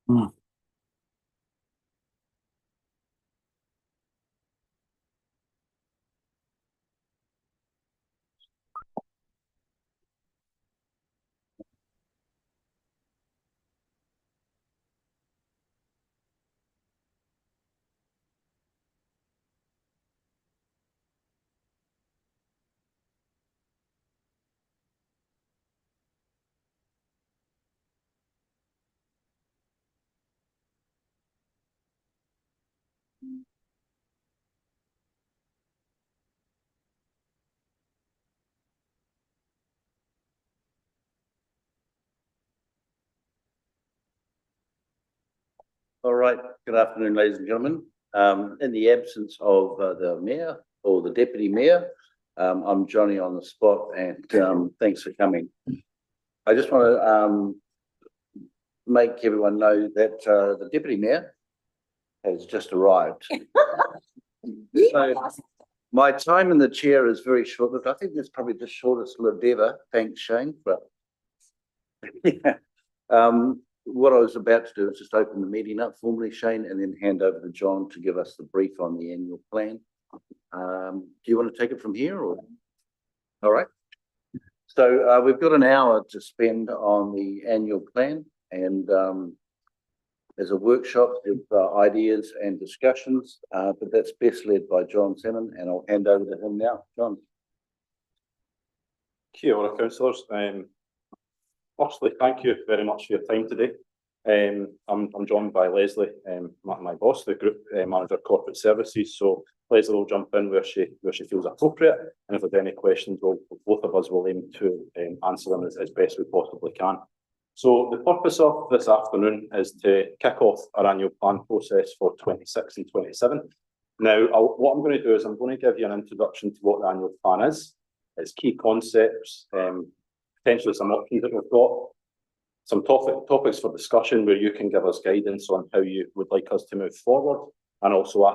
Mm. All right. Good afternoon, ladies and gentlemen. In the absence of the mayor or the deputy mayor, I'm Johnny on the spot, and thanks for coming. I just want to make everyone know that the deputy mayor has just arrived. So my time in the chair is very short. Look, I think that's probably the shortest lived ever. Thanks, Shane. But what I was about to do is just open the meeting up formally, Shane, and then hand over to John to give us the brief on the annual plan. Do you want to take it from here, or? All right. So we've got an hour to spend on the annual plan, and there's a workshop of ideas and discussions, but that's best led by John Salmon, and I'll hand over to him now. John. Kia ora, councillors. Firstly, thank you very much for your time today. I'm joined by Leslie, my boss, the Group Manager of Corporate Services. So Leslie will jump in where she feels appropriate, and if there's any questions, both of us will aim to answer them as best we possibly can. So the purpose of this afternoon is to kick off our annual plan process for 26 and 27. Now, what I'm going to do is I'm going to give you an introduction to what the annual plan is, its key concepts, potentially some options that we've got, some topics for discussion where you can give us guidance on how you would like us to move forward, and also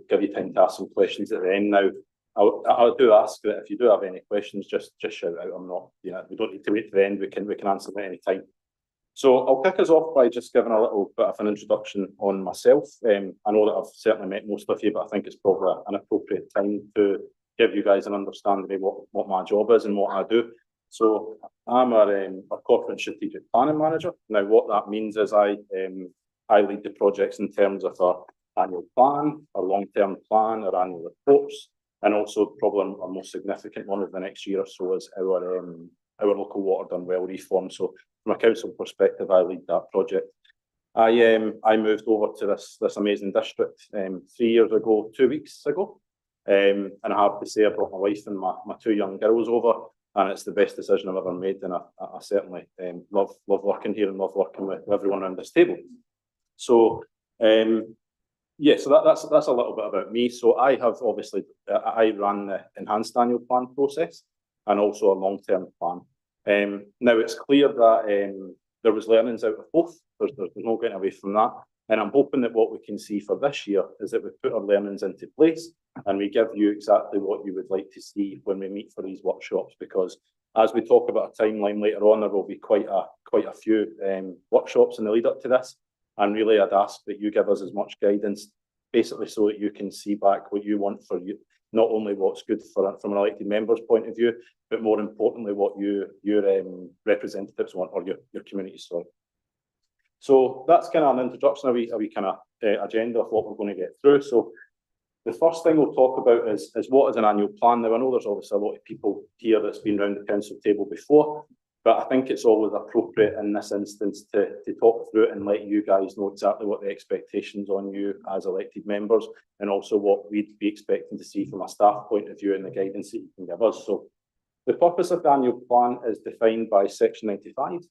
give you time to ask some questions at the end. Now, I do ask that if you do have any questions, just shout out. I'm not, we don't need to wait to the end. We can answer them at any time. So I'll kick us off by just giving a little bit of an introduction on myself. I know that I've certainly met most of you, but I think it's probably an appropriate time to give you guys an understanding of what my job is and what I do. So I'm a corporate strategic planning manager. Now, what that means is I lead the projects in terms of our annual plan, our long-term plan, our annual reports, and also probably our most significant one of the next year or so is our local water done well reform. So from a council perspective, I lead that project. I moved over to this amazing district 3 years ago, 2 weeks ago, and I have to say I brought my wife and my 2 young girls over. And it's the best decision I've ever made, and I certainly love working here and love working with everyone around this table. So yeah, so that's a little bit about me. So I have obviously I ran the enhanced annual plan process and also a long-term plan. Now it's clear that there was learnings out of both. There's no getting away from that. And I'm hoping that what we can see for this year is that we put our learnings into place and we give you exactly what you would like to see when we meet for these workshops, because as we talk about a timeline later on, there will be quite a few workshops in the lead up to this. And really, I'd ask that you give us as much guidance, basically so that you can see back what you want for you, not only what's good from an elected member's point of view, but more importantly, what your representatives want, or your communities want. So that's kind of an introduction, a wee kind of agenda of what we're going to get through. So the first thing we'll talk about is what is an annual plan. Now, I know there's obviously a lot of people here that's been around the council table before, but I think it's always appropriate in this instance to talk through it and let you guys know exactly what the expectations on you as elected members, and also what we'd be expecting to see from a staff point of view and the guidance that you can give us. So the purpose of the annual plan is defined by section 95,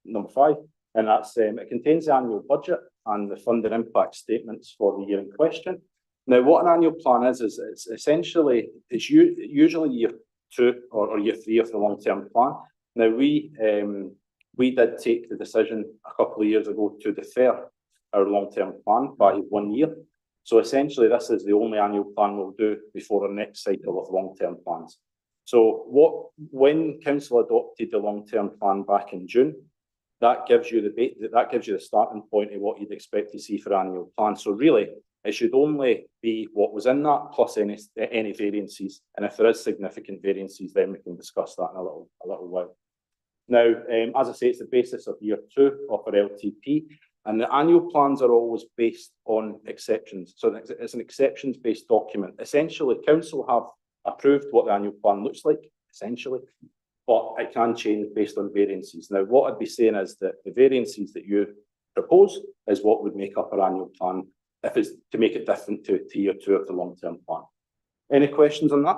number 5. And that's it contains the annual budget and the funding impact statements for the year in question. Now, what an annual plan is it's essentially, it's usually year 2 or year 3 of the long-term plan. Now, we did take the decision a couple of years ago to defer our long-term plan by 1 year. So essentially, this is the only annual plan we'll do before our next cycle of long-term plans. So when council adopted the long-term plan back in June, that gives you the starting point of what you'd expect to see for annual plan. So really, it should only be what was in that plus any variances. And if there is significant variances, then we can discuss that in a little while. Now, as I say, it's the basis of year 2 of our LTP, and the annual plans are always based on exceptions. So it's an exceptions-based document. Essentially, council have approved what the annual plan looks like, essentially, but it can change based on variances. Now, what I'd be saying is that the variances that you propose is what would make up our annual plan if it's to make it different to year 2 of the long-term plan. Any questions on that?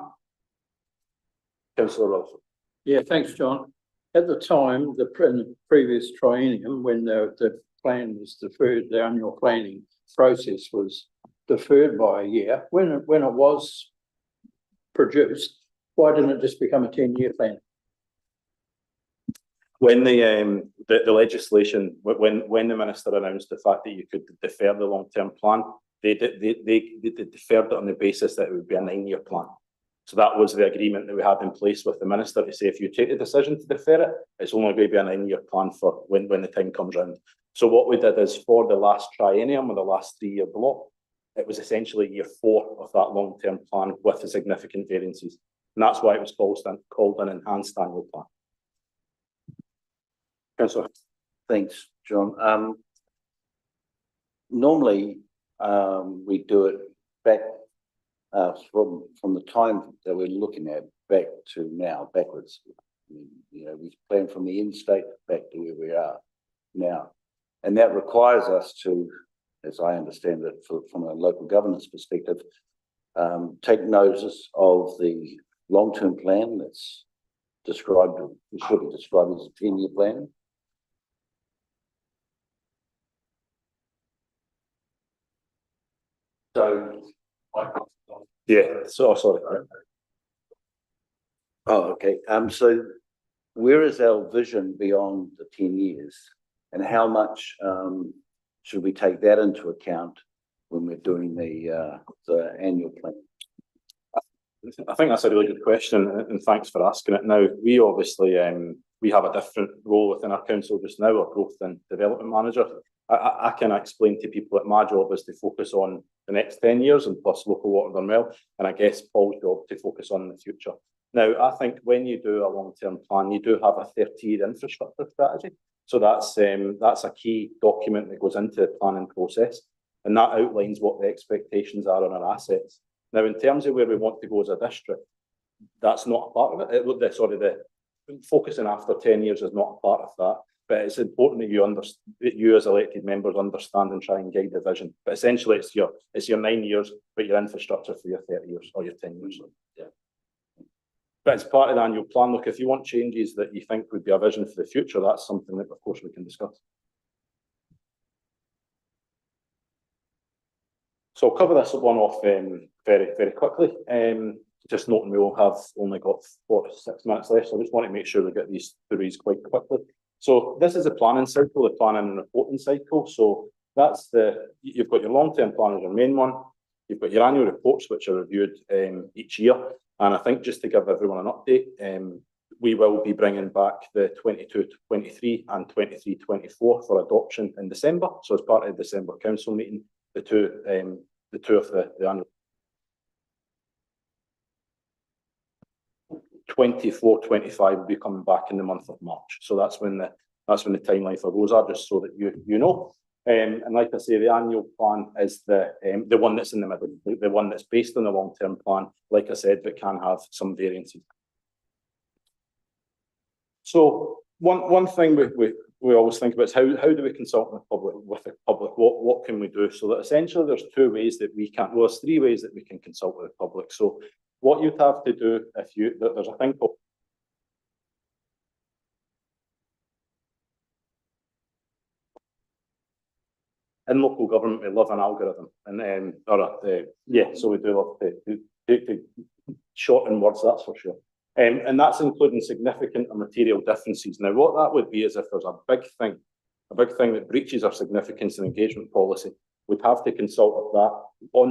Councillor Rutherford. Yeah, thanks, John. At the time, in the previous triennium, when the plan was deferred, the annual planning process was deferred by a year. When it was produced, why didn't it just become a 10-year plan? When the legislation, when the minister announced the fact that you could defer the long-term plan, they deferred it on the basis that it would be a 9-year plan. So that was the agreement that we had in place with the minister to say, if you take the decision to defer it, it's only going to be a 9-year plan for when the time comes round. So what we did is for the last triennium or the last 3-year block, it was essentially year 4 of that long-term plan with the significant variances. And that's why it was called an enhanced annual plan. Councillor. Thanks, John. Normally, we do it back from the time that we're looking at back to now, backwards. You know, we plan from the end state back to where we are now. And that requires us to, as I understand it, from a local governance perspective, take notice of the long-term plan that's described, it should be described as a 10-year plan. So, yeah, so sorry. Oh, okay. So where is our vision beyond the 10 years, and how much should we take that into account when we're doing the annual plan? I think that's a really good question, and thanks for asking it. Now, we obviously we have a different role within our council just now, a growth and development manager. I can explain to people that my job is to focus on the next 10 years and plus local water done well, and I guess Paul's job to focus on the future. Now, I think when you do a long-term plan, you do have a 30-year infrastructure strategy. So that's a key document that goes into the planning process, and that outlines what the expectations are on our assets. Now, in terms of where we want to go as a district, that's not a part of it. The focusing after 10 years is not a part of that. But it's important that you as elected members understand and try and guide the vision. But essentially, it's your 9 years, but your infrastructure for your 30 years or your 10 years. Yeah. But it's part of the annual plan. Look, if you want changes that you think would be a vision for the future, that's something that, of course, we can discuss. So I'll cover this one off very, very quickly. Just noting we will have only got 6 minutes left, so I just want to make sure we get these through quite quickly. So this is the planning cycle, the planning and reporting cycle. So that's you've got your long-term plan as your main one. You've got your annual reports, which are reviewed each year. And I think just to give everyone an update, we will be bringing back the 22-23 and 23-24 for adoption in December. So as part of the December council meeting, the two of the annual 24-25 will be coming back in the month of March. So that's when the timeline for those are, just so that you know. And like I say, the annual plan is the one that's in the middle, the one that's based on the long-term plan, like I said, but can have some variances. So one thing we always think about is how do we consult with the public? What can we do? So that essentially there's 2 ways that we can, well, there's 3 ways that we can consult with the public. So what you'd have to do there's a thing called in local government, we love an algorithm, and so we do love to shorten words, that's for sure. And that's including significant or material differences. Now, what that would be is if there's a big thing that breaches our significance and engagement policy, we'd have to consult with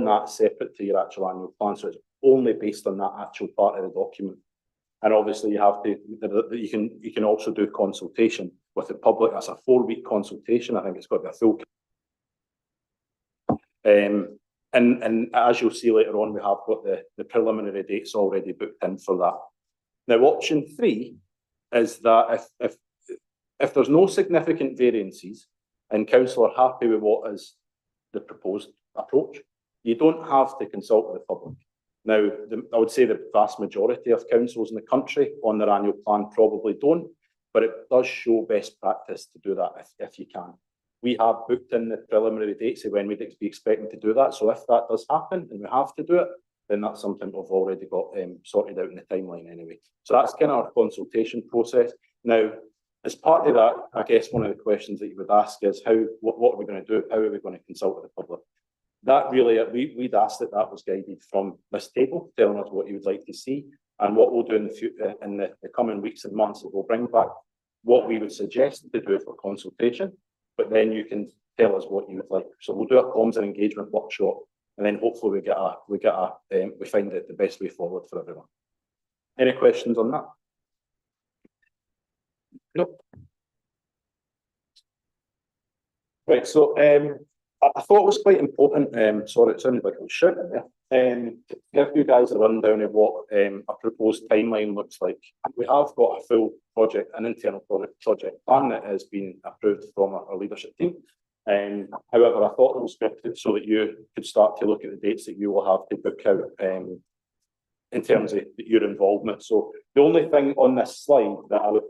that separate to your actual annual plan. So it's only based on that actual part of the document. And obviously you have to, you can also do consultation with the public. That's a 4-week consultation. I think it's got to be a full. And as you'll see later on, we have got the preliminary dates already booked in for that. Now, option 3 is that if there's no significant variances and council are happy with what is the proposed approach, you don't have to consult with the public. Now, I would say the vast majority of councils in the country on their annual plan probably don't, but it does show best practice to do that if you can. We have booked in the preliminary dates of when we'd be expecting to do that. So if that does happen and we have to do it, then that's something we've already got sorted out in the timeline anyway. So that's kind of our consultation process. Now, as part of that, I guess one of the questions that you would ask is what are we going to do? How are we going to consult with the public? That really, we'd asked that was guided from this table, telling us what you would like to see. And what we'll do in the future, in the coming weeks and months, is we'll bring back what we would suggest to do for consultation, but then you can tell us what you would like. So we'll do a comms and engagement workshop, and then hopefully we find it the best way forward for everyone. Any questions on that? Nope. Right, so I thought it was quite important, sorry, it sounded like I was shouting there, to give you guys a rundown of what a proposed timeline looks like. We have got a full project, an internal project plan that has been approved from our leadership team. However, I thought it was scripted so that you could start to look at the dates that you will have to book out in terms of your involvement. So the only thing on this slide that I would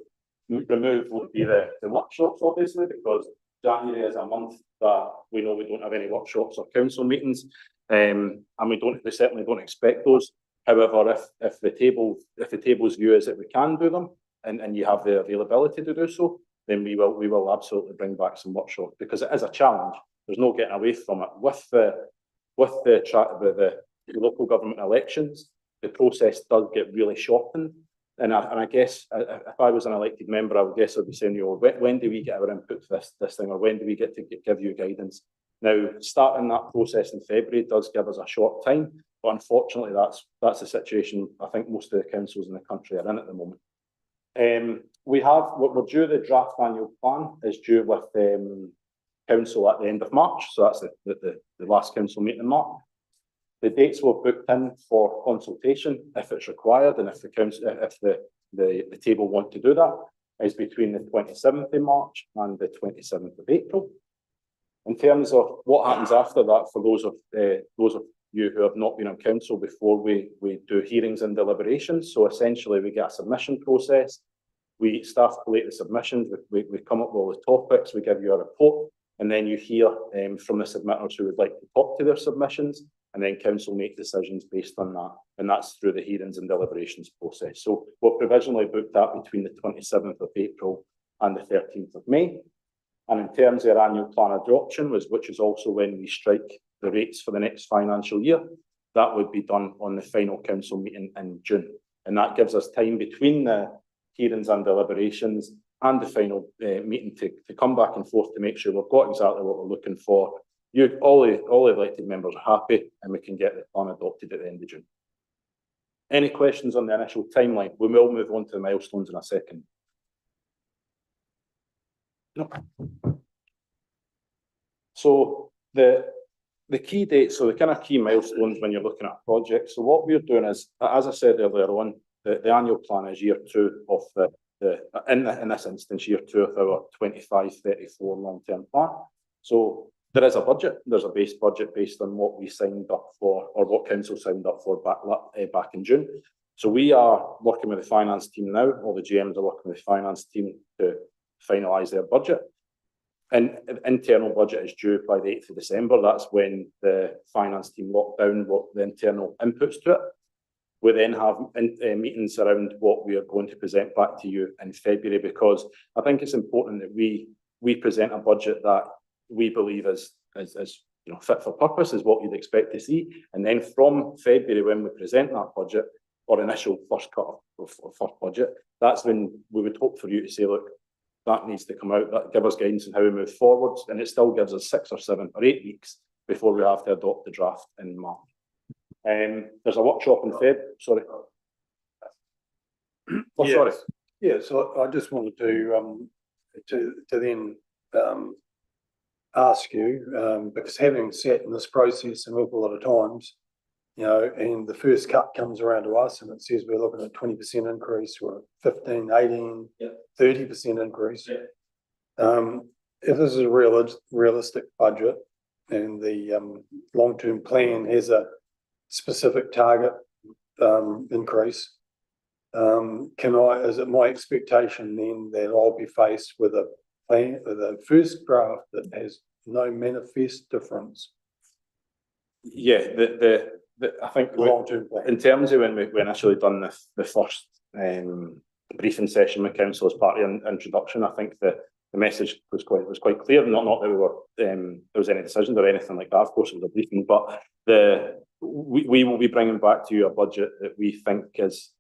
remove would be the workshops, obviously, because January is a month that we know we don't have any workshops or council meetings, and we certainly don't expect those. However, if the table's view is that we can do them and you have the availability to do so, then we will absolutely bring back some workshops, because it is a challenge. There's no getting away from it. With the local government elections, the process does get really shortened. And I guess if I was an elected member, I would guess I'd be saying, when do we get our input for this thing, or when do we get to give you guidance? Now, starting that process in February does give us a short time, but unfortunately, that's the situation I think most of the councils in the country are in at the moment. We're due the draft annual plan is due with council at the end of March, so that's the last council meeting in March. The dates were booked in for consultation if it's required, and if the table want to do that, is between the 27th of March and the 27th of April. In terms of what happens after that, for those of you who have not been on council before, we do hearings and deliberations. So essentially, we get a submission process. Staff collate the submissions. We come up with all the topics. We give you a report, and then you hear from the submitters who would like to talk to their submissions. And then council make decisions based on that. And that's through the hearings and deliberations process. So we're provisionally booked that between the 27th of April and the 13th of May. And in terms of our annual plan adoption, which is also when we strike the rates for the next financial year, that would be done on the final council meeting in June. And that gives us time between the hearings and deliberations and the final meeting to come back and forth to make sure we've got exactly what we're looking for. All the elected members are happy, and we can get the plan adopted at the end of June. Any questions on the initial timeline? We will move on to the milestones in a second. No. So the key dates, so the kind of key milestones when you're looking at projects. So what we're doing is, as I said earlier on, the annual plan is year 2 of in this instance, year 2 of our 25-34 long-term plan. So there is a budget. There's a base budget based on what we signed up for, or what council signed up for back in June. So we are working with the finance team now. All the GMs are working with the finance team to finalise their budget. And the internal budget is due by the 8th of December. That's when the finance team lock down what the internal inputs to it. We then have meetings around what we are going to present back to you in February, because I think it's important that we present a budget that we believe is fit for purpose, is what you'd expect to see. And then from February, when we present that budget, or initial first cut of first budget, that's when we would hope for you to say, look, that needs to come out, that give us guidance on how we move forwards. And it still gives us 6 or 7 or 8 weeks before we have to adopt the draft in March. There's a workshop in Feb, sorry. Oh, sorry. Yeah, so I just wanted to then ask you, because having sat in this process an awful lot of times, you know, and the first cut comes around to us and it says we're looking at 20% increase or 15, 18, 30% increase. If this is a realistic budget and the long-term plan has a specific target increase, is it my expectation then that I'll be faced with a plan, with a first draft that has no manifest difference? Yeah, I think The long-term plan. in terms of when we initially done the first briefing session with council as part of the introduction, I think the message was quite clear. Not that we were there was any decisions or anything like that. Of course, it was a briefing, but we will be bringing back to you a budget that we think is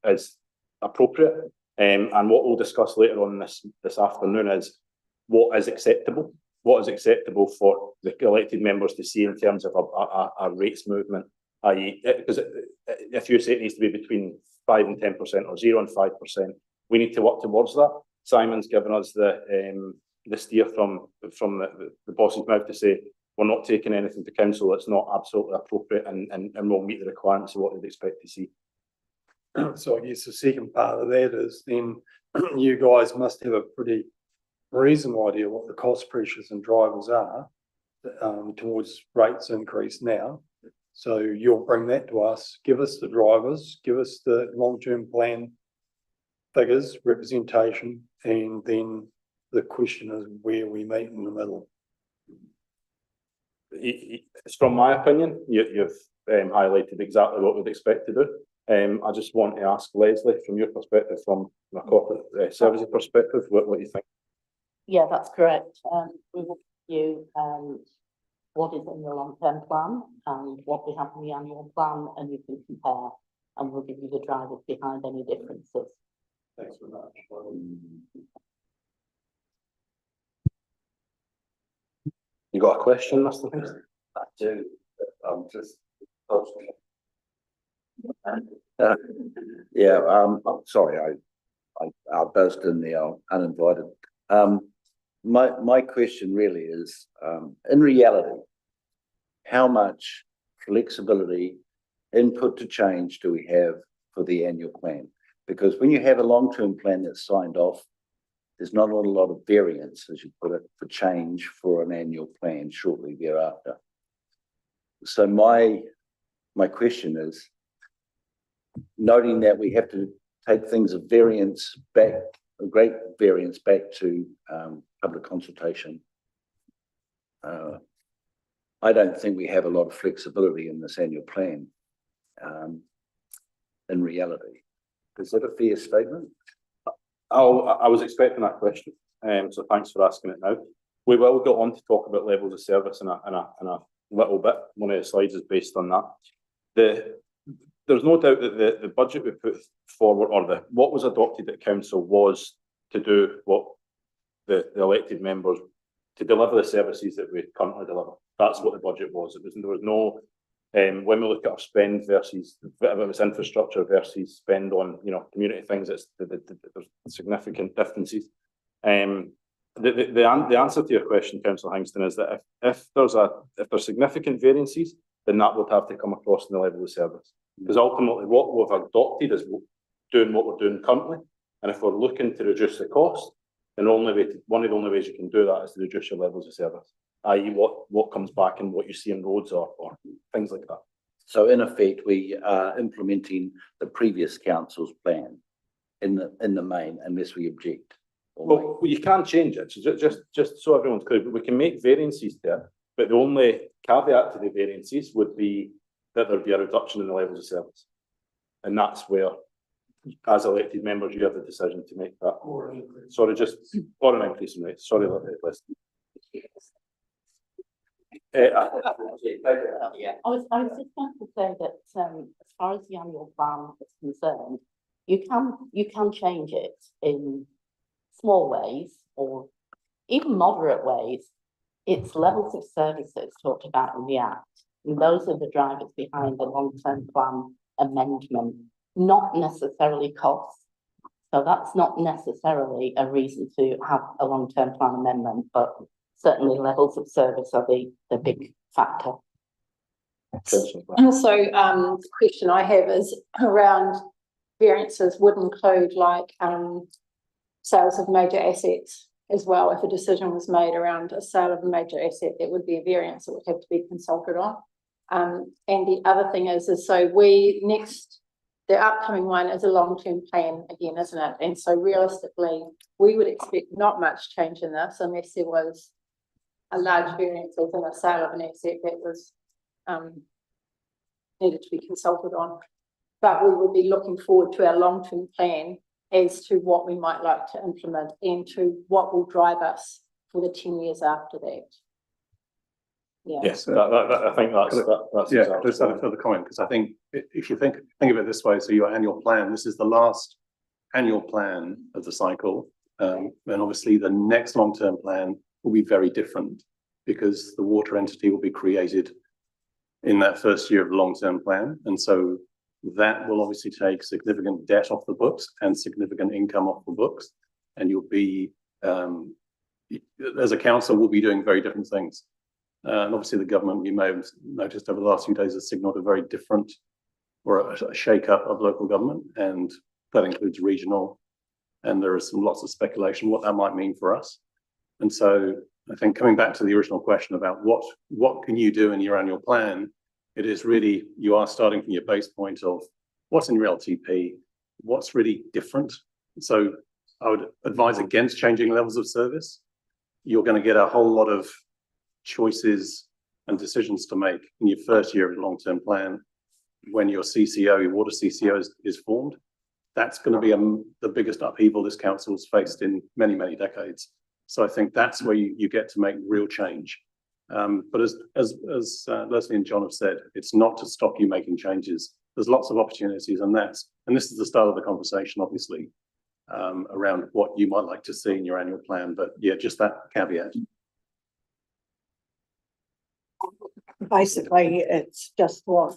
appropriate. And what we'll discuss later on this afternoon is what is acceptable. What is acceptable for the elected members to see in terms of a rates movement, i.e., because if you say it needs to be between 5 and 10% or 0 and 5%, we need to work towards that. Simon's given us the steer from the boss's mouth to say we're not taking anything to council that's not absolutely appropriate and will meet the requirements of what they'd expect to see. So I guess the second part of that is then you guys must have a pretty reasonable idea what the cost pressures and drivers are towards rates increase now. So you'll bring that to us, give us the drivers, give us the long-term plan figures, representation, and then the question is where we meet in the middle. From my opinion, you've highlighted exactly what we'd expect to do. I just want to ask Leslie, from your perspective, from a corporate services perspective, what you think? Yeah, that's correct. We will give you what is in the long-term plan and what we have in the annual plan, and you can compare, and we'll give you the drivers behind any differences. Thanks very much. You got a question, Mr. Hingston? I do. I'm just. I'm sorry, I buzzed in there uninvited. My question really is, in reality, how much flexibility, input to change do we have for the annual plan? Because when you have a long-term plan that's signed off, there's not a lot of variance, as you put it, for change for an annual plan shortly thereafter. So my question is, noting that we have to take things of variance back, a great variance back to public consultation, I don't think we have a lot of flexibility in this annual plan in reality. Is that a fair statement? I was expecting that question, so thanks for asking it now. We will go on to talk about levels of service in a little bit. One of the slides is based on that. There's no doubt that the budget we put forward, or what was adopted at council, was to do what the elected members, to deliver the services that we currently deliver. That's what the budget was. There was no, when we look at our spend versus, if it was infrastructure versus spend on, community things, there's significant differences. The answer to your question, Councillor Hingston, is that if there's significant variances, then that would have to come across in the level of service. Because ultimately what we've adopted is doing what we're doing currently. And if we're looking to reduce the cost, then one of the only ways you can do that is to reduce your levels of service, i.e. what comes back and what you see in roads or things like that. So in effect, we are implementing the previous council's plan in the main, unless we object. Well, you can change it. So just so everyone's clear, we can make variances there, but the only caveat to the variances would be that there'd be a reduction in the levels of service. And that's where, as elected members, you have the decision to make that. Or an increase. Sorry, or an increase in rates. Sorry, listen. I was just going to say that as far as the annual plan is concerned, you can change it in small ways or even moderate ways. It's levels of services talked about in the Act, and those are the drivers behind the long-term plan amendment, not necessarily costs. So that's not necessarily a reason to have a long-term plan amendment, but certainly levels of service are the big factor. Also, the question I have is around variances would include like, sales of major assets as well. If a decision was made around a sale of a major asset, that would be a variance that would have to be consulted on. And the other thing is so the upcoming one is a long-term plan again, isn't it? And so realistically, we would expect not much change in this unless there was a large variance within a sale of an asset that was needed to be consulted on. But we would be looking forward to our long-term plan as to what we might like to implement and to what will drive us for the 10 years after that. Yeah. Yes, I think that's Yeah, exactly just add a further comment, because I think if you think of it this way, so your annual plan, this is the last annual plan of the cycle. And obviously the next long-term plan will be very different because the water entity will be created in that first year of the long-term plan. And so that will obviously take significant debt off the books and significant income off the books. And you'll be, as a council, we'll be doing very different things. And obviously the government, you may have noticed over the last few days, has signaled a very different or a shake-up of local government, and that includes regional. And there is lots of speculation what that might mean for us. And so I think coming back to the original question about what can you do in your annual plan, it is really, you are starting from your base point of what's in your LTP, what's really different. So I would advise against changing levels of service. You're going to get a whole lot of choices and decisions to make in your first year of the long-term plan when your CCO, your water CCO is formed. That's going to be the biggest upheaval this council has faced in many, many decades. So I think that's where you get to make real change. But as Leslie and John have said, it's not to stop you making changes. There's lots of opportunities, and this is the start of the conversation, obviously, around what you might like to see in your annual plan. But yeah, just that caveat. Basically, it's just what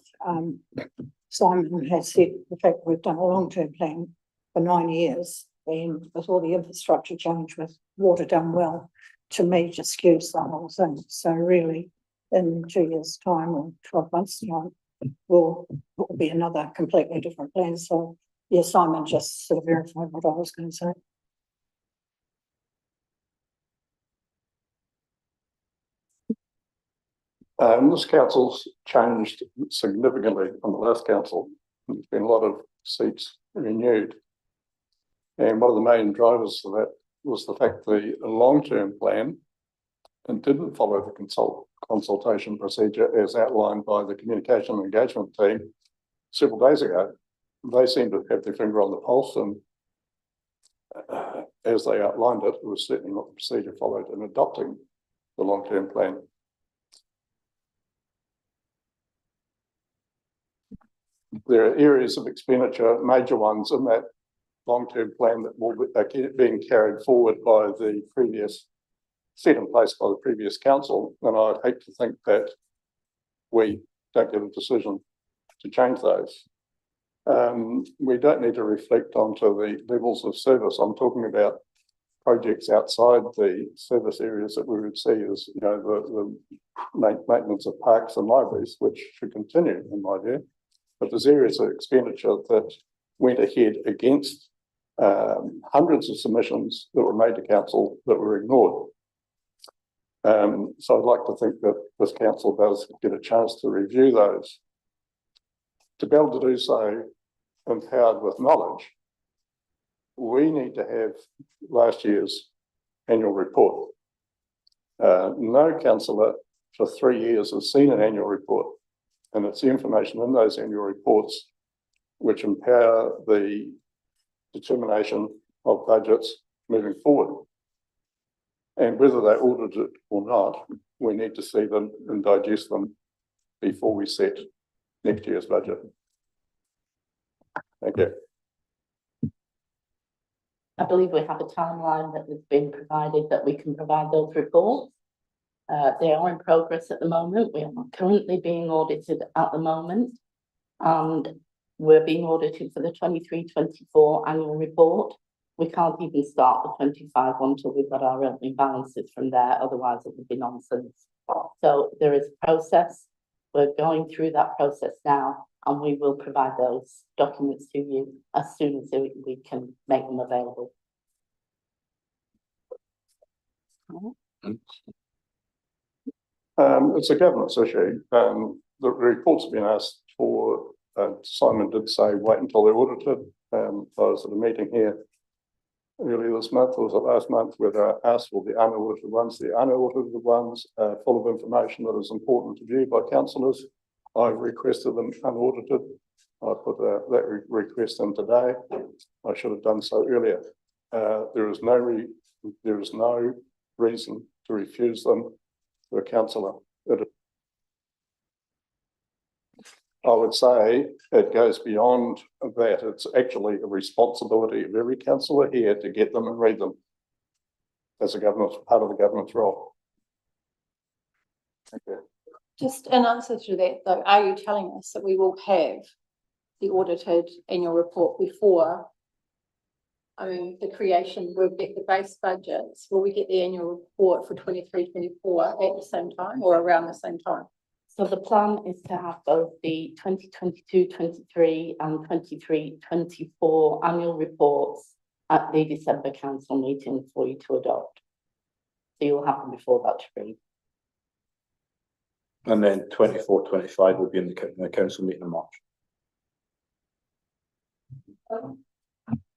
Simon has said. The fact we've done a long-term plan for 9 years, and with all the infrastructure change with water done well, to me just skews the whole thing. So really, in 2 years' time or 12 months' time, will be another completely different plan. So yes, Simon just sort of verified what I was going to say. This council's changed significantly from the last council. There's been a lot of seats renewed. And one of the main drivers for that was the fact the long-term plan and didn't follow the consultation procedure as outlined by the communication and engagement team several days ago. They seem to have their finger on the pulse, and as they outlined it, it was certainly not the procedure followed in adopting the long-term plan. There are areas of expenditure, major ones in that long-term plan that will be being carried forward by the previous, set in place by the previous council. And I'd hate to think that we don't get a decision to change those. We don't need to reflect onto the levels of service. I'm talking about projects outside the service areas that we would see as, you know, the maintenance of parks and libraries, which should continue in my view. But there's areas of expenditure that went ahead against hundreds of submissions that were made to council that were ignored. So I'd like to think that this council does get a chance to review those. To be able to do so empowered with knowledge, we need to have last year's annual report. No councillor for 3 years has seen an annual report. And it's the information in those annual reports which empower the determination of budgets moving forward. And whether they're audited or not, we need to see them and digest them before we set next year's budget. Thank you. I believe we have a timeline that has been provided that we can provide those reports. They are in progress at the moment. We are currently being audited at the moment, and we're being audited for the 23-24 annual report. we can't even start the 25 until we've got our opening balances from there, otherwise it would be nonsense. So there is a process. We're going through that process now, and we will provide those documents to you as soon as we can make them available. It's a governance issue. The reports have been asked for, Simon did say wait until they're audited. I was at a meeting here earlier this month, or was it last month, where they asked for the unaudited ones, full of information that is important to view by councillors. I requested them unaudited. I put that request in today. I should have done so earlier. There is no reason to refuse them to a councillor. I would say it goes beyond that. It's actually a responsibility of every councillor here to get them and read them as a government, part of the government's role. Okay. Just in answer to that though, are you telling us that we will have the audited annual report before? I mean, the creation, we'll get the base budgets, will we get the annual report for 23-24 at the same time or around the same time? So the plan is to have both the 2022-23 and 23-24 annual reports at the December council meeting for you to adopt. So you'll have them before that to read. And then 24-25 will be in the council meeting in March.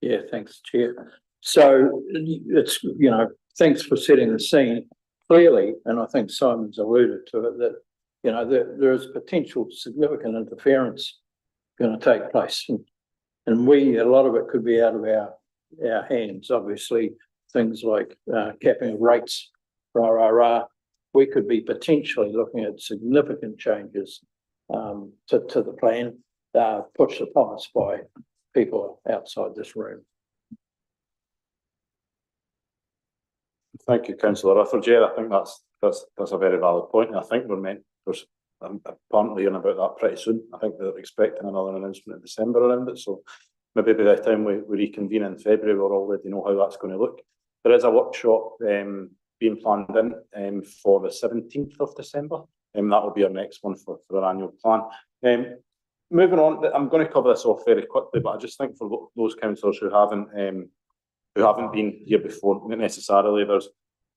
Yeah, thanks, Chair. So it's, thanks for setting the scene clearly, and I think Simon's alluded to it, that, there is potential significant interference going to take place. And a lot of it could be out of our hands, obviously, things like capping of rates for RRR. We could be potentially looking at significant changes to the plan pushed upon us by people outside this room. Thank you, Councillor Rutherford. Yeah, I think that's a very valid point. And I think there's apparently hearing about that pretty soon. I think they're expecting another announcement in December around it. So maybe by the time we reconvene in February, we'll already know how that's going to look. There is a workshop being planned in for the 17th of December. That will be our next one for our annual plan. Moving on, I'm going to cover this off very quickly, but I just think for those councillors who haven't been here before necessarily,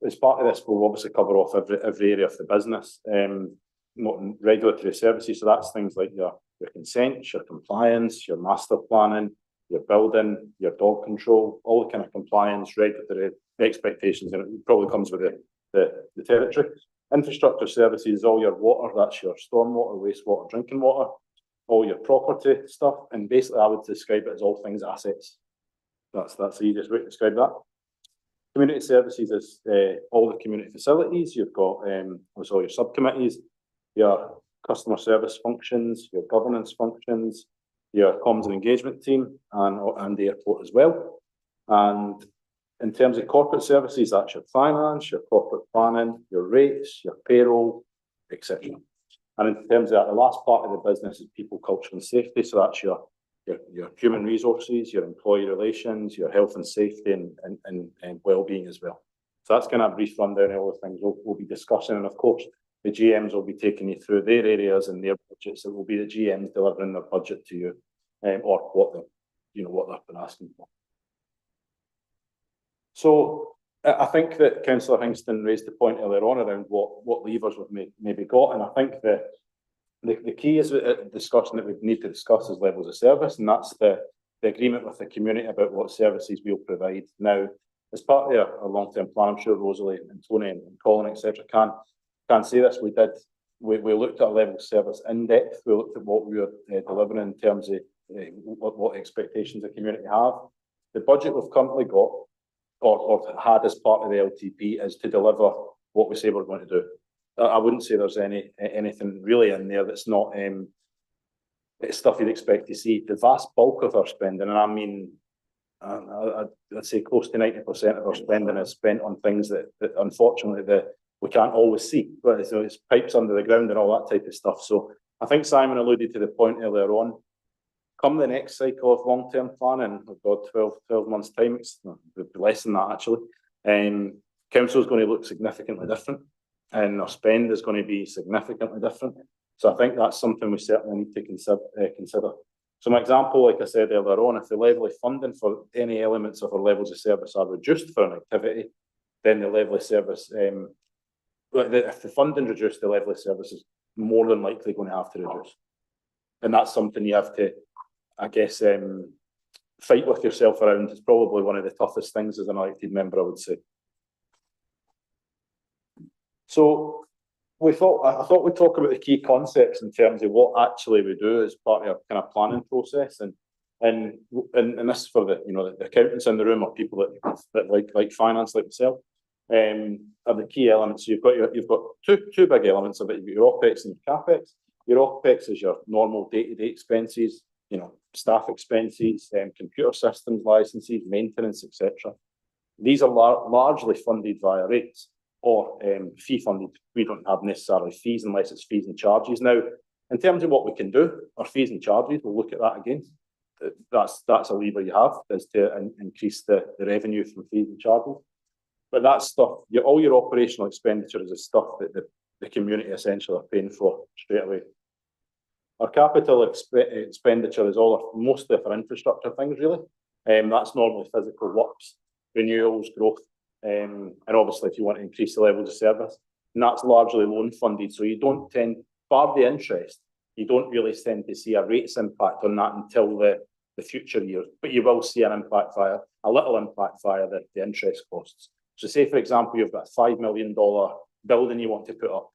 as part of this, we'll obviously cover off every area of the business, regulatory services. So that's things like your consent, your compliance, your master planning, your building, your dog control, all the kind of compliance, regulatory expectations, and it probably comes with the territory. Infrastructure services, all your water, that's your stormwater, wastewater, drinking water, all your property stuff, and basically I would describe it as all things assets. That's the easiest way to describe that. Community services is all the community facilities. You've got all your subcommittees, your customer service functions, your governance functions, your comms and engagement team, and the airport as well. And in terms of corporate services, that's your finance, your corporate planning, your rates, your payroll, etc. And in terms of that, the last part of the business is people, culture and safety. So that's your human resources, your employee relations, your health and safety and well-being as well. So that's kind of a brief rundown of all the things we'll be discussing. And of course, the GMs will be taking you through their areas and their budgets. It will be the GMs delivering their budget to you, or what they've been asking for. So I think that Councillor Hingston raised the point earlier on around what levers we've maybe got, and I think that the key is a discussion that we need to discuss is levels of service, and that's the agreement with the community about what services we'll provide. Now, as part of a long-term plan, I'm sure Rosalie and Tony and Colin, etc., can say this. We looked at a level of service in depth. We looked at what we were delivering in terms of what expectations the community have. The budget we've currently got or had as part of the LTP is to deliver what we say we're going to do. I wouldn't say there's anything really in there that's not it's stuff you'd expect to see. The vast bulk of our spending, and I mean, I'd say close to 90% of our spending is spent on things that unfortunately we can't always see. But it's pipes under the ground and all that type of stuff. So I think Simon alluded to the point earlier on. come the next cycle of long-term planning, we've got 12 months time, it's less than that actually. Council is going to look significantly different and our spend is going to be significantly different. So I think that's something we certainly need to consider. So my example, like I said earlier on, if the level of funding for any elements of our levels of service are reduced for an activity, then the level of service, if the funding reduced, the level of service is more than likely going to have to reduce. And that's something you have to, I guess, fight with yourself around. It's probably one of the toughest things as an elected member, I would say. So I thought we'd talk about the key concepts in terms of what actually we do as part of our kind of planning process, and this is for the accountants in the room or people that like finance like myself. Are the key elements. You've got two big elements of it. You've got your OPEX and your CAPEX. Your OPEX is your normal day-to-day expenses, staff expenses, computer systems licenses, maintenance, etc. These are largely funded via rates or fee funded. We don't have necessarily fees unless it's fees and charges. Now, in terms of what we can do, our fees and charges, we'll look at that again. That's a lever you have, is to increase the revenue from fees and charges. But that's stuff, all your operational expenditure is stuff that the community essentially are paying for straight away. Our capital expenditure is mostly for infrastructure things, really. That's normally physical works, renewals, growth, and obviously if you want to increase the levels of service. And that's largely loan funded, so you don't tend, bar the interest, you don't really tend to see a rates impact on that until the future years. But you will see an impact via the interest costs. So say, for example, you've got a $5 million building you want to put up.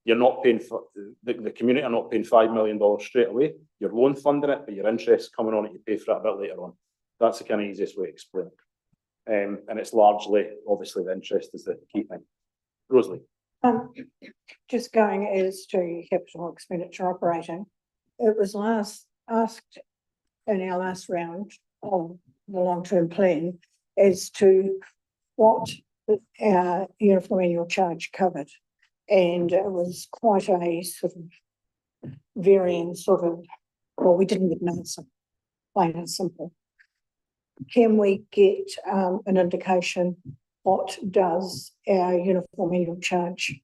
You're not paying for, the community are not paying $5 million straight away. You're loan funding it, but your interest coming on it, you pay for it a bit later on. That's the kind of easiest way to explain it. And it's largely, obviously, the interest is the key thing. Rosalie. Just going as to capital expenditure operating, it was last asked in our last round of the long-term plan as to what our uniform annual charge covered. And it was quite a sort of varying well, we didn't get an answer, plain and simple. Can we get an indication what does our uniform annual charge,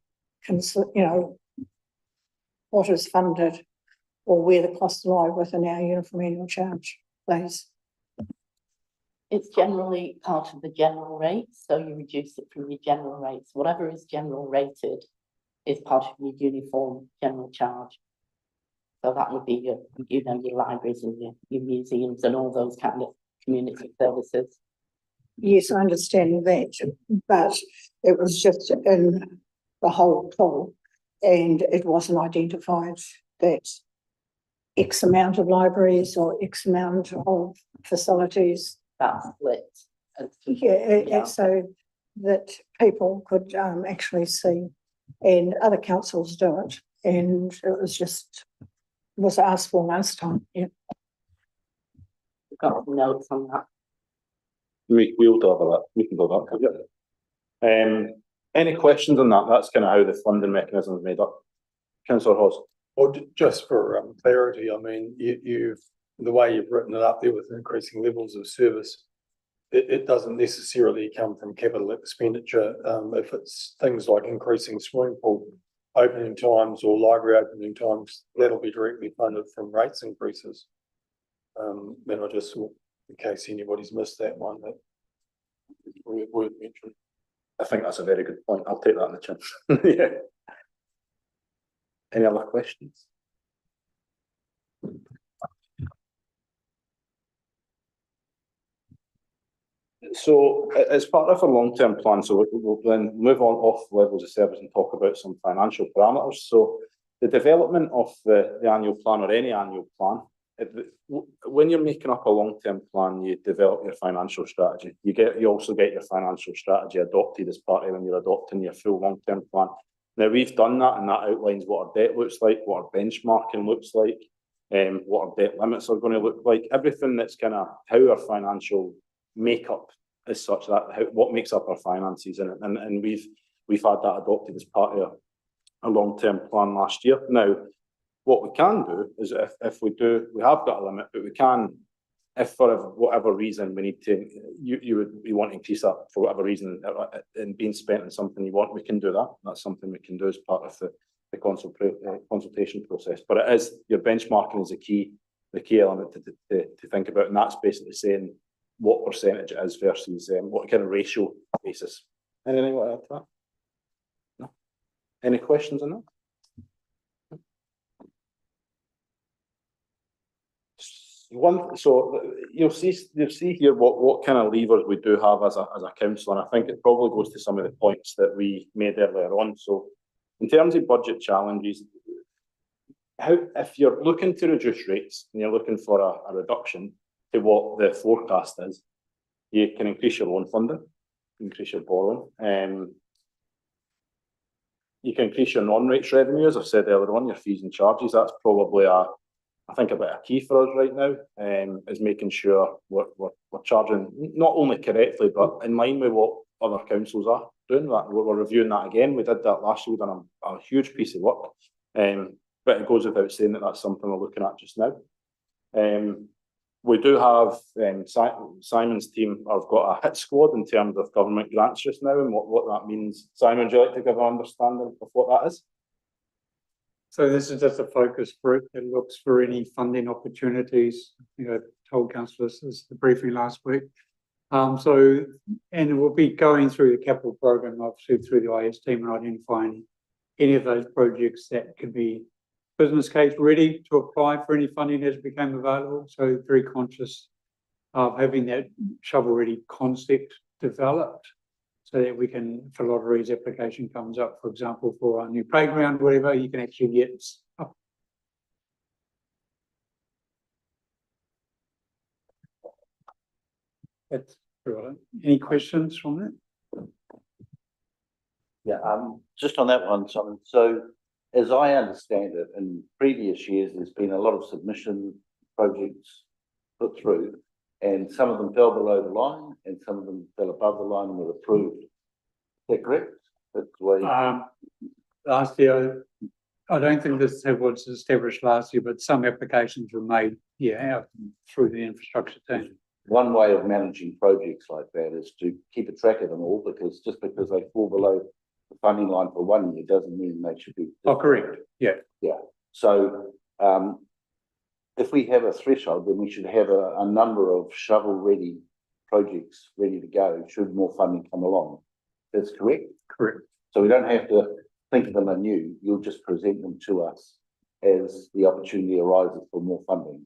what is funded or where the costs lie within our uniform annual charge, please? It's generally part of the general rate, so you reduce it from your general rates. Whatever is general rated is part of your uniform general charge. So that would be your libraries and your museums and all those kind of community services. Yes, I understand that, but it was just in the whole pool and it wasn't identified that X amount of libraries or X amount of facilities. That's split. Yeah, so that people could actually see, and other councils do it, and it was asked for last time. Yeah. We've got notes on that. We'll talk about that. We can go back. Yeah. Any questions on that? That's kind of how the funding mechanism is made up. Councillor Hawes. Well, just for clarity, I mean, the way you've written it up there with increasing levels of service, it doesn't necessarily come from capital expenditure. If it's things like increasing swimming pool opening times or library opening times, that'll be directly funded from rates increases. Then I just, in case anybody's missed that one, that is worth mentioning. I think that's a very good point. I'll take that on the chin. Yeah. Any other questions? So as part of a long-term plan, so we'll then move on off levels of service and talk about some financial parameters. So the development of the annual plan or any annual plan, when you're making up a long-term plan, you develop your financial strategy. You also get your financial strategy adopted as part of when you're adopting your full long-term plan. Now we've done that, and that outlines what our debt looks like, what our benchmarking looks like, what our debt limits are going to look like. Everything that's kind of how our financial makeup is such that what makes up our finances, and we've had that adopted as part of a long-term plan last year. Now, what we can do is if we do, we have got a limit, but we can, if for whatever reason we need to, you would be wanting to increase that for whatever reason and being spent on something you want, we can do that. That's something we can do as part of the consultation process. But it is, your benchmarking is the key element to think about, and that's basically saying what percentage it is versus what kind of ratio basis. Anything like that to that? No? Any questions on that? So you'll see here what kind of levers we do have as a council, and I think it probably goes to some of the points that we made earlier on. So in terms of budget challenges, if you're looking to reduce rates and you're looking for a reduction to what the forecast is, you can increase your loan funding, increase your borrowing, you can increase your non-rates revenue, as I've said earlier on, your fees and charges. That's probably I think a bit of key for us right now, is making sure we're charging not only correctly, but in line with what other councils are doing. That we're reviewing that again. We did that last year. We've done a huge piece of work, but it goes without saying that that's something we're looking at just now. We do have Simon's team have got a hit squad in terms of government grants just now, and what that means. Simon, would you like to give an understanding of what that is? So this is just a focus group that looks for any funding opportunities. I told councillors this the briefing last week. And we'll be going through the capital program, obviously through the IS team, and identifying any of those projects that could be business case ready to apply for any funding as it became available. So very conscious of having that shovel ready concept developed, so that we can, if a lotteries application comes up, for example, for a new playground, whatever, you can actually get up. That's right. Any questions from that? Yeah, just on that one, Simon. So as I understand it, in previous years, there's been a lot of submission projects put through, and some of them fell below the line and some of them fell above the line and were approved. Is that correct? That's the way. Last year, I don't think this was established last year, but some applications were made, through the infrastructure team. One way of managing projects like that is to keep a track of them all, because just because they fall below the funding line for 1 year doesn't mean they should be. Oh, correct. Yeah. Yeah. So if we have a threshold, then we should have a number of shovel-ready projects ready to go should more funding come along. That's correct? Correct. So we don't have to think of them anew. You'll just present them to us as the opportunity arises for more funding.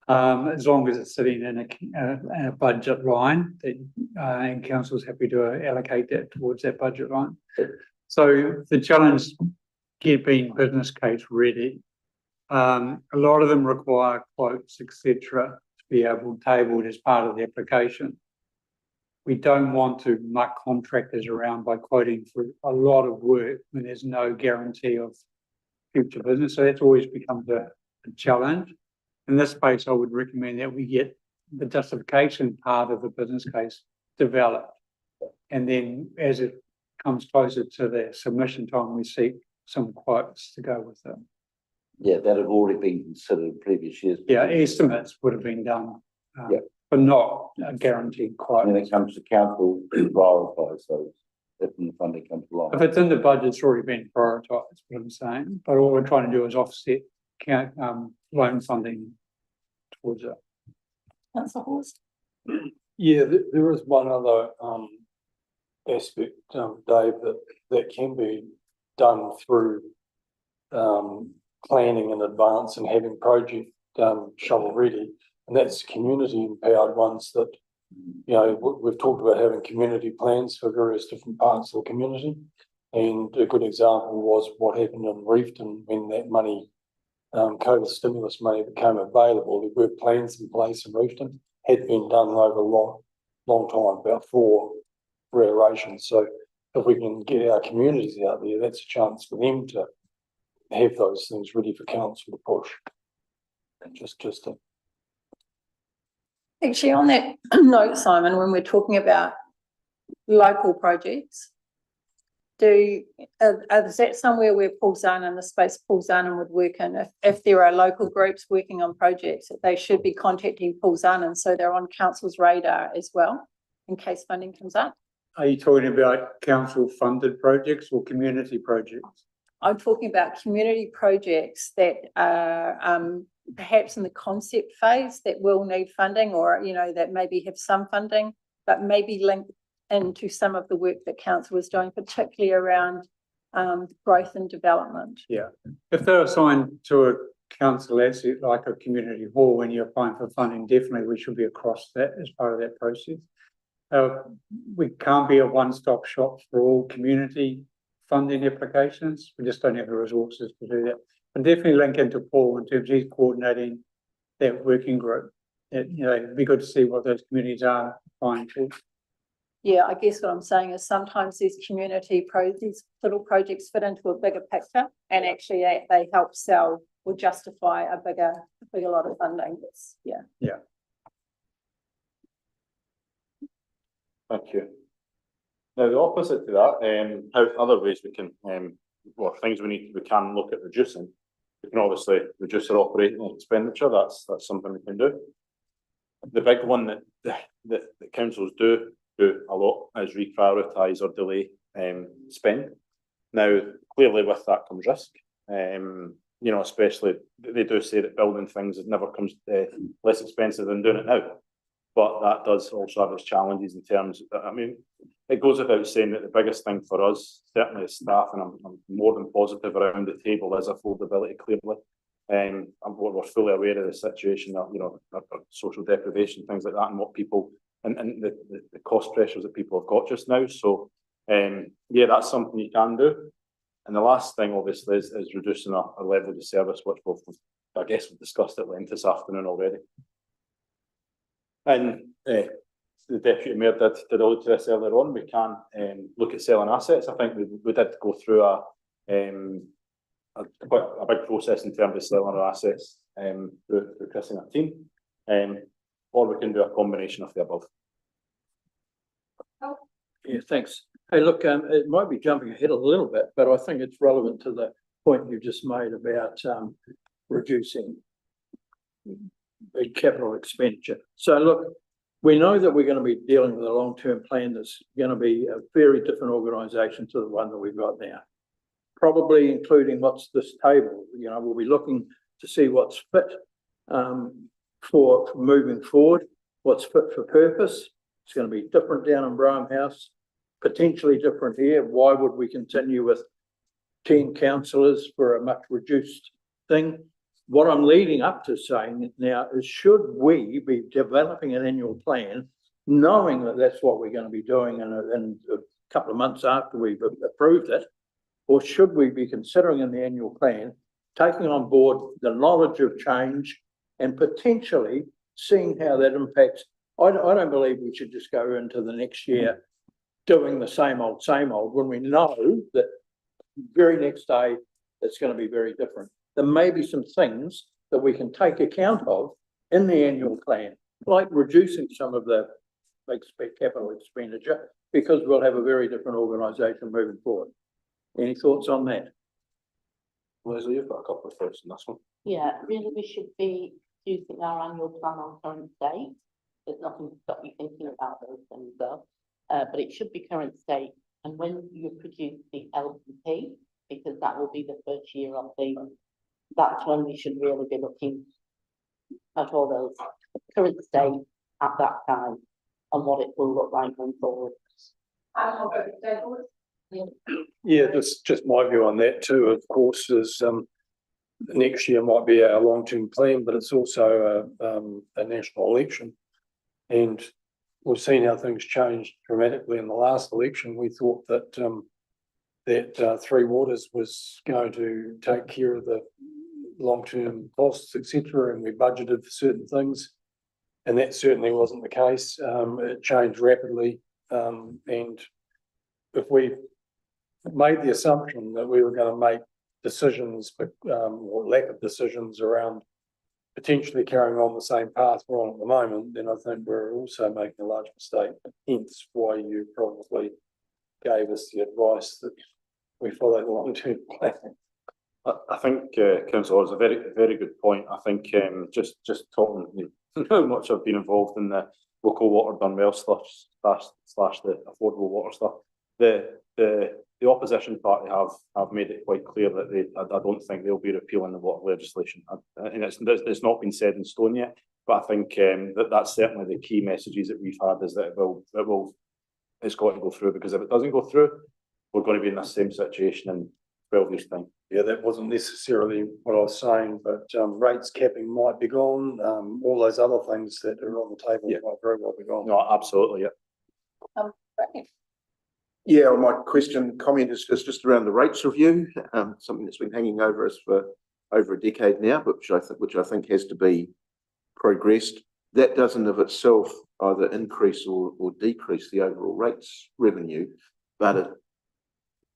As long as it's sitting in a budget line, that and council's happy to allocate that towards that budget line. So the challenge, keeping business case ready. A lot of them require quotes, etc., to be tabled as part of the application. We don't want to muck contractors around by quoting for a lot of work when there's no guarantee of future business. So that's always becomes a challenge. In this space, I would recommend that we get the justification part of the business case developed. And then as it comes closer to the submission time, we seek some quotes to go with it. Yeah, that had already been considered in previous years. Yeah, estimates would have been done, but not a guaranteed quote. When it comes to council, prioritize those if the funding comes along. If it's in the budget, it's already been prioritised, what I'm saying. But all we're trying to do is offset loan funding towards it. That's a horse. Yeah, there is one other aspect, Dave, that can be done through planning in advance and having project shovel ready, and that's community empowered ones that, we've talked about having community plans for various different parts of the community. And a good example was what happened in Reefton when that money, COVID stimulus money became available. There were plans in place in Reefton, had been done over a long time, about 4 reiterations. So if we can get our communities out there, that's a chance for them to have those things ready for council to push. And just to. Actually, on that note, Simon, when we're talking about local projects, is that somewhere where Paul Zanen, the space Paul Zanen would work in? If there are local groups working on projects, that they should be contacting Paul Zanen, so they're on council's radar as well, in case funding comes up? Are you talking about council funded projects or community projects? I'm talking about community projects that are perhaps in the concept phase that will need funding, or, you know, that maybe have some funding, but maybe linked into some of the work that council is doing, particularly around growth and development. Yeah, if they're assigned to a council asset like a community hall when you're applying for funding, definitely we should be across that as part of that process. We can't be a one-stop shop for all community funding applications. We just don't have the resources to do that. And definitely link into Paul in terms of he's coordinating that working group. You know, it'd be good to see what those communities are applying for. Yeah, I guess what I'm saying is sometimes these these little projects fit into a bigger picture, and actually they help sell or justify a bigger lot of funding. Yeah. Thank you. Now, the opposite to that, how other ways we can, well, things we can look at reducing. We can obviously reduce our operating expenditure. That's something we can do. The big one that councils do a lot is reprioritise or delay spend. Now, clearly with that comes risk. You know, especially they do say that building things never comes less expensive than doing it now. But that does also have its challenges in terms of, I mean, it goes without saying that the biggest thing for us, certainly as staff, and I'm more than positive around the table, is affordability, clearly. And we're fully aware of the situation that, you know, social deprivation, things like that, and what people, and the cost pressures that people have got just now. So, yeah, that's something you can do. And the last thing, obviously, is reducing our level of service, which I guess we've discussed at length this afternoon already. And the Deputy Mayor did allude to this earlier on. We can look at selling assets. I think we did go through quite a big process in terms of selling our assets through Chris and our team. Or we can do a combination of the above. Yeah, thanks. Hey, look, it might be jumping ahead a little bit, but I think it's relevant to the point you just made about reducing capital expenditure. So look, we know that we're going to be dealing with a long-term plan that's going to be a very different organisation to the one that we've got now. Probably including what's this table. You know, we'll be looking to see what's fit for moving forward, what's fit for purpose. It's going to be different down in Brougham House, potentially different here. Why would we continue with 10 councillors for a much reduced thing? What I'm leading up to saying now is, should we be developing an annual plan, knowing that that's what we're going to be doing in a couple of months after we've approved it, or should we be considering in the annual plan, taking on board the knowledge of change and potentially seeing how that impacts? I don't believe we should just go into the next year doing the same old when we know that very next day it's going to be very different. There may be some things that we can take account of in the annual plan, like reducing some of the big capital expenditure, because we'll have a very different organisation moving forward. Any thoughts on that? Leslie, you've got a couple of thoughts on this one. Yeah, really, we should be using our annual plan on current state. There's nothing to stop you thinking about those things though, but it should be current state. And when you produce the LPP, because that will be the first year of that's when we should really be looking at all those current state at that time and what it will look like going forward. Yeah, that's just my view on that too. Of course, is next year might be our long-term plan, but it's also a national election, and we've seen how things changed dramatically in the last election. We thought that Three Waters was going to take care of the long-term costs, etc., and we budgeted for certain things, and that certainly wasn't the case. It changed rapidly, and if we made the assumption that we were going to make decisions, or lack of decisions around potentially carrying on the same path we're on at the moment, then I think we're also making a large mistake. Hence why you probably gave us the advice that we follow the long-term plan. I think, councillor, it's a very good point. I think, just talking, how much I've been involved in the local water done well slash the affordable water stuff. The opposition party have made it quite clear that I don't think they'll be repealing the water legislation. And it's not been set in stone yet, but I think that's certainly the key messages that we've had, is that it's got to go through, because if it doesn't go through, we're going to be in the same situation in 12 years' time. Yeah, that wasn't necessarily what I was saying, but rates capping might be gone. All those other things that are on the table might very well be gone. No, absolutely, yeah. Right. Yeah, my comment is just around the rates review, something that's been hanging over us for over a decade now, but which I think has to be progressed. That doesn't of itself either increase or decrease the overall rates revenue, but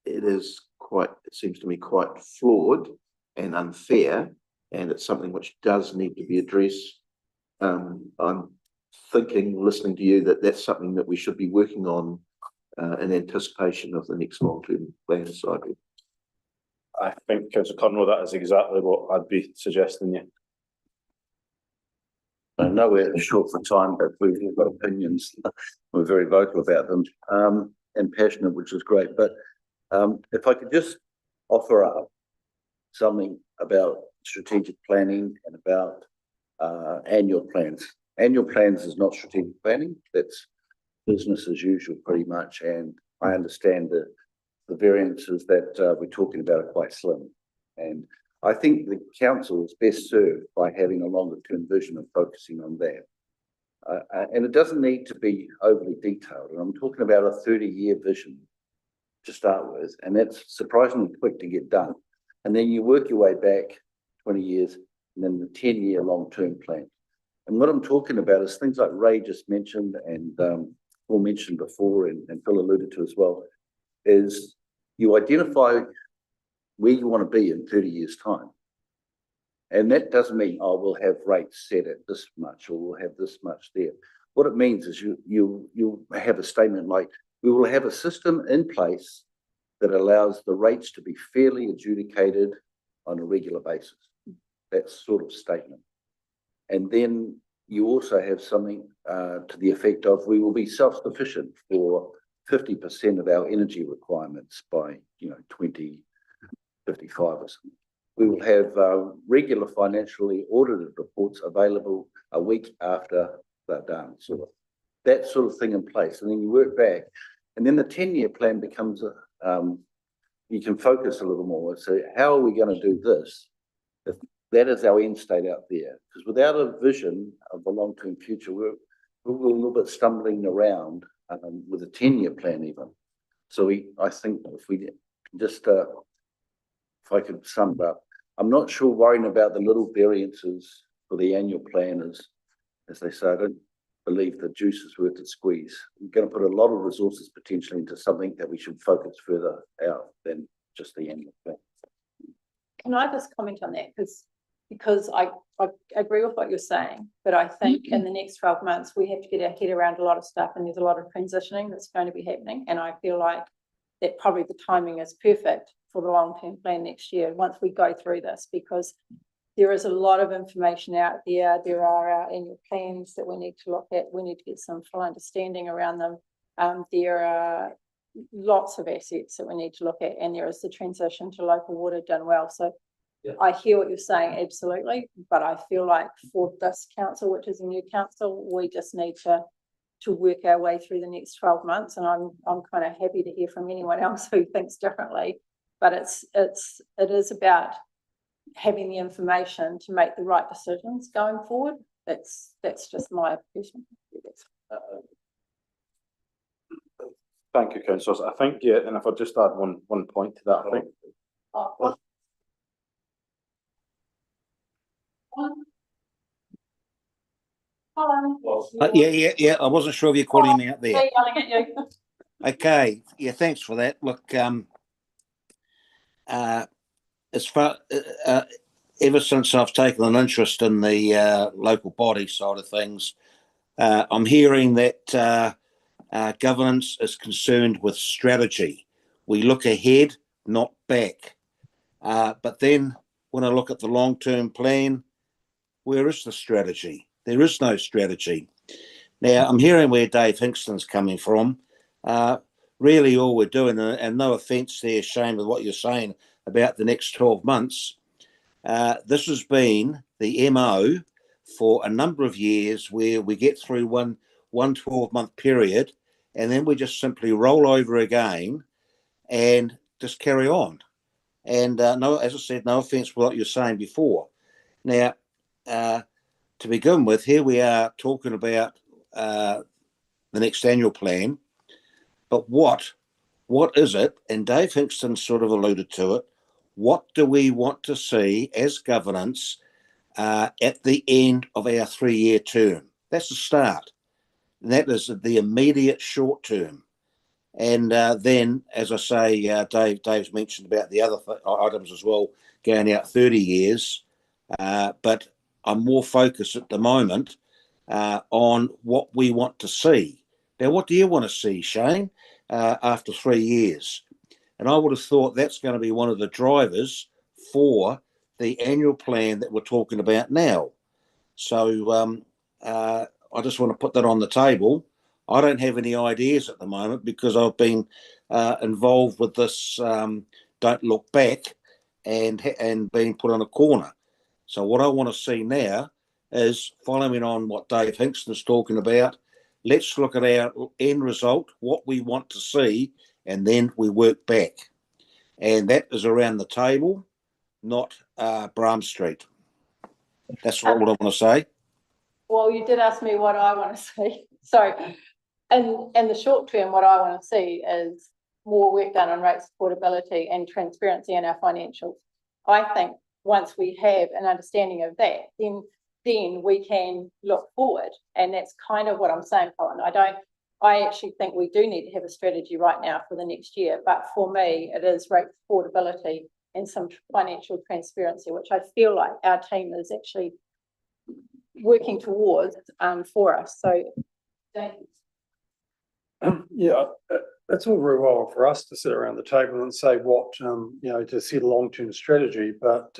it seems to me quite flawed and unfair, and it's something which does need to be addressed. I'm thinking, listening to you, that that's something that we should be working on in anticipation of the next long-term plan cycle. I think, Councillor Curnow, that is exactly what I'd be suggesting, yeah. I know we're short for time, but we've got opinions. We're very vocal about them, and passionate, which is great. But if I could just offer up something about strategic planning and about annual plans. Annual plans is not strategic planning. That's business as usual, pretty much. And I understand that the variances that we're talking about are quite slim. And I think the council is best served by having a longer term vision and focusing on that. And it doesn't need to be overly detailed. And I'm talking about a 30-year vision to start with. And that's surprisingly quick to get done. And then you work your way back 20 years and then the 10-year long-term plan. And what I'm talking about is things like Ray just mentioned and Paul mentioned before and Phil alluded to as well, is you identify where you want to be in 30 years' time. And that doesn't mean, oh, we'll have rates set at this much or we'll have this much there. What it means is you'll have a statement like, we will have a system in place that allows the rates to be fairly adjudicated on a regular basis. That sort of statement. And then you also have something to the effect of, we will be self-sufficient for 50% of our energy requirements by 2055 or something. We will have regular financially audited reports available a week after they're done. So that sort of thing in place. And then you work back. And then the 10-year plan becomes, you can focus a little more. So how are we going to do this? If that is our end state out there. Because without a vision of the long-term future, we're a little bit stumbling around with a 10-year plan even. So I think if we just, if I could sum it up, I'm not sure worrying about the little variances for the annual plan is, as they say, I don't believe the juice is worth the squeeze. We're going to put a lot of resources potentially into something that we should focus further out than just the annual plan. Can I just comment on that? Because I agree with what you're saying, but I think in the next 12 months, we have to get our head around a lot of stuff, and there's a lot of transitioning that's going to be happening. And I feel like that probably the timing is perfect for the long-term plan next year, once we go through this, because there is a lot of information out there. There are our annual plans that we need to look at. We need to get some full understanding around them. There are lots of assets that we need to look at, and there is the transition to local water done well. So yeah. I hear what you're saying, absolutely, but I feel like for this council, which is a new council, we just need to work our way through the next 12 months. And I'm kind of happy to hear from anyone else who thinks differently, but it is about having the information to make the right decisions going forward. That's just my opinion. Thank you, councillors. I think, yeah, and if I just add one point to that, I think. Yeah. I wasn't sure if you're calling me out there. They're yelling at you. Okay. Yeah, thanks for that. Look, as far ever since I've taken an interest in the local body side of things, I'm hearing that governance is concerned with strategy. We look ahead, not back. But then when I look at the long-term plan, where is the strategy? There is no strategy. Now, I'm hearing where Dave Hingston's coming from. Really all we're doing, and no offence there, Shane, with what you're saying about the next 12 months, this has been the MO for a number of years where we get through one 12-month period and then we just simply roll over again and just carry on. And no, as I said, no offence with what you're saying before. Now, to begin with, here we are talking about the next annual plan, but what is it? And Dave Hingston sort of alluded to it. What do we want to see as governance at the end of our 3-year term? That's the start. And that is the immediate short term. And then, as I say, Dave's mentioned about the other items as well, going out 30 years. But I'm more focused at the moment on what we want to see. Now, what do you want to see, Shane, after 3 years? And I would have thought that's going to be one of the drivers for the annual plan that we're talking about now. So I just want to put that on the table. I don't have any ideas at the moment because I've been involved with this don't look back and being put on a corner. So what I want to see now is following on what Dave Hingston's talking about. Let's look at our end result, what we want to see, and then we work back. And that is around the table, not Bram Street. That's all I want to say. Well, you did ask me what I want to see. So, in the short term, what I want to see is more work done on rate supportability and transparency in our financials. I think once we have an understanding of that, then we can look forward. And that's kind of what I'm saying, Colin. I actually think we do need to have a strategy right now for the next year. But for me, it is rate affordability and some financial transparency, which I feel like our team is actually working towards for us. So, thank you. Yeah, that's all very well for us to sit around the table and say what, to set a long-term strategy, but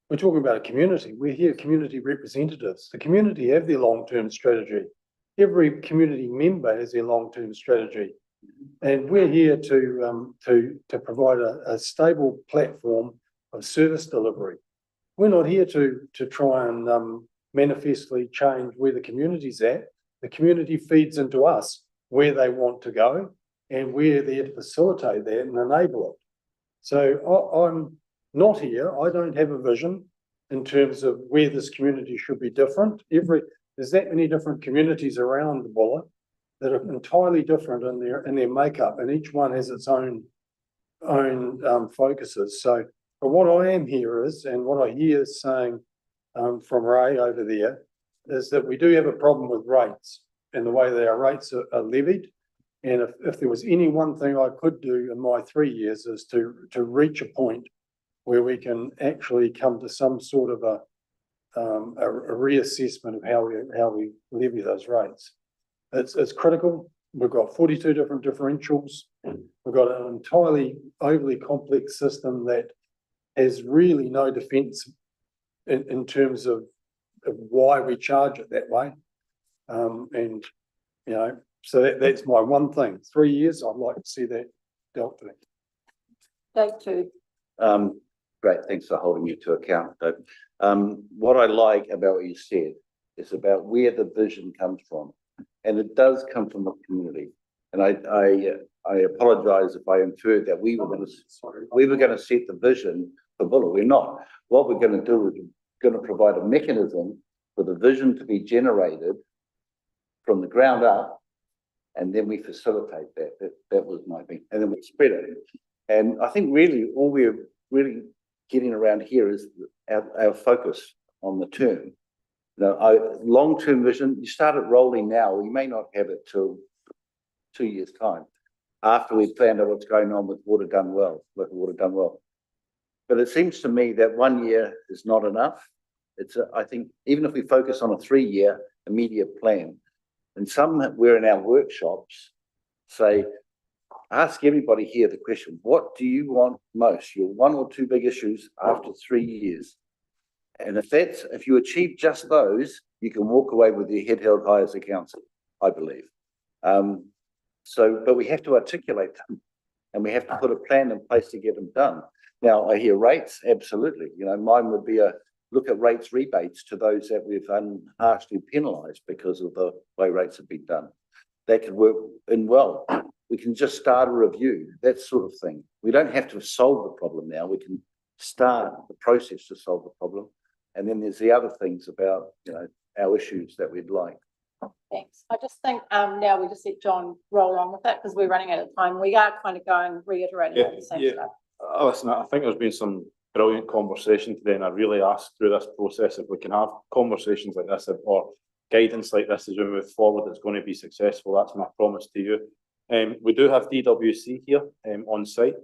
we're talking about a community. We're here community representatives. The community have their long-term strategy. Every community member has their long-term strategy. And we're here to provide a stable platform of service delivery. We're not here to try and manifestly change where the community's at. The community feeds into us where they want to go, and we're there to facilitate that and enable it. So I'm not here. I don't have a vision in terms of where this community should be different. There's that many different communities around the Buller that are entirely different in their makeup, and each one has its own focuses. So, but what I am here is, and what I hear saying from Ray over there, is that we do have a problem with rates and the way that our rates are levied. And if there was any one thing I could do in my 3 years is to reach a point where we can actually come to some sort of a reassessment of how we levy those rates. It's critical. We've got 42 different differentials. We've got an entirely overly complex system that has really no defence in terms of why we charge it that way. So that's my one thing. 3 years, I'd like to see that dealt with. Thank you. Great, thanks for holding me to account, Dave. What I like about what you said is about where the vision comes from, and it does come from the community. And I apologise if I inferred that we were going to set the vision for Buller. We're not. What we're going to do is we're going to provide a mechanism for the vision to be generated from the ground up, and then we facilitate that. That was my thing, and then we spread it. And I think really all we're really getting around here is our focus on the term. Long-term vision, you start it rolling now, we may not have it till 2 years' time, after we've planned out what's going on with Water Done Well. But it seems to me that 1 year is not enough. I think even if we focus on a 3-year immediate plan, And somewhere in our workshops say, ask everybody here the question, what do you want most? Your one or two big issues after 3 years. And if you achieve just those, you can walk away with your head held high as a council, I believe. But we have to articulate them and we have to put a plan in place to get them done. Now, I hear rates, absolutely. You know, mine would be a look at rates rebates to those that we've harshly penalised because of the way rates have been done. That could work in well. We can just start a review, that sort of thing. We don't have to solve the problem now. We can start the process to solve the problem. And then there's the other things about, you know, our issues that we'd like. Thanks. I just think now we just let John roll on with that because we're running out of time. We are kind of going reiterating all the same stuff. Listen, I think there's been some brilliant conversation today, and I really ask through this process if we can have conversations like this or guidance like this as we move forward that's going to be successful. That's my promise to you. We do have DWC here on site,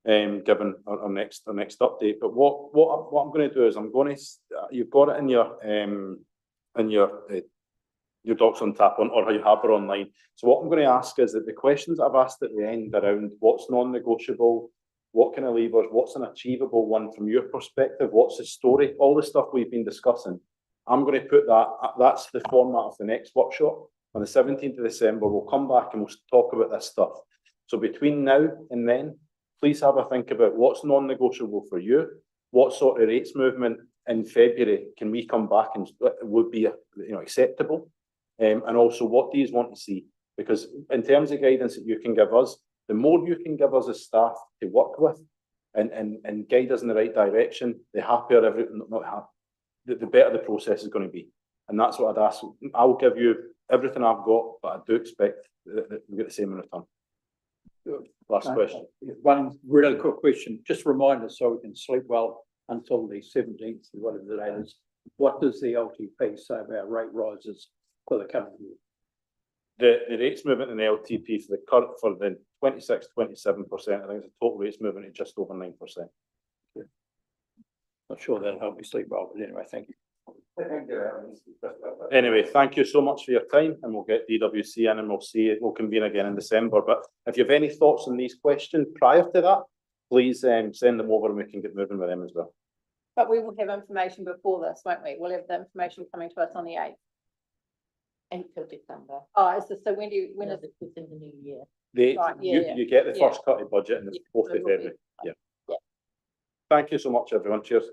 given our next update. But what I'm going to do is I'm going to you've got it in your docs on tap or you have it online. So what I'm going to ask is that the questions I've asked at the end around what's non-negotiable, what kind of levers, what's an achievable one from your perspective, what's the story, all the stuff we've been discussing. I'm going to put that's the format of the next workshop. On the 17th of December, we'll come back and we'll talk about this stuff. So between now and then, please have a think about what's non-negotiable for you, what sort of rates movement in February can we come back and would be acceptable, and also what do you want to see? Because in terms of guidance that you can give us, the more you can give us as staff to work with and guide us in the right direction, the happier the better the process is going to be. And that's what I'd ask. I'll give you everything I've got, but I do expect that we get the same in return. Last question. One really quick question. Just remind us so we can sleep well until the 17th, whatever the date is. What does the LTP say about rate rises for the coming year? The rates movement in the LTP for the 26-27%, I think it's a total rates movement of just over 9%. Yeah. Not sure that'll help me sleep well, but anyway, thank you. Anyway, thank you so much for your time, and we'll get DWC in and we'll convene again in December. But if you have any thoughts on these questions prior to that, please send them over and we can get moving with them as well. But we will have information before this, won't we? We'll have the information coming to us on the 8th. 8th of December. Oh, is this, so when It's in the new year. You get the first cut of budget in the 4th of February. Yeah. Thank you so much, everyone. Cheers.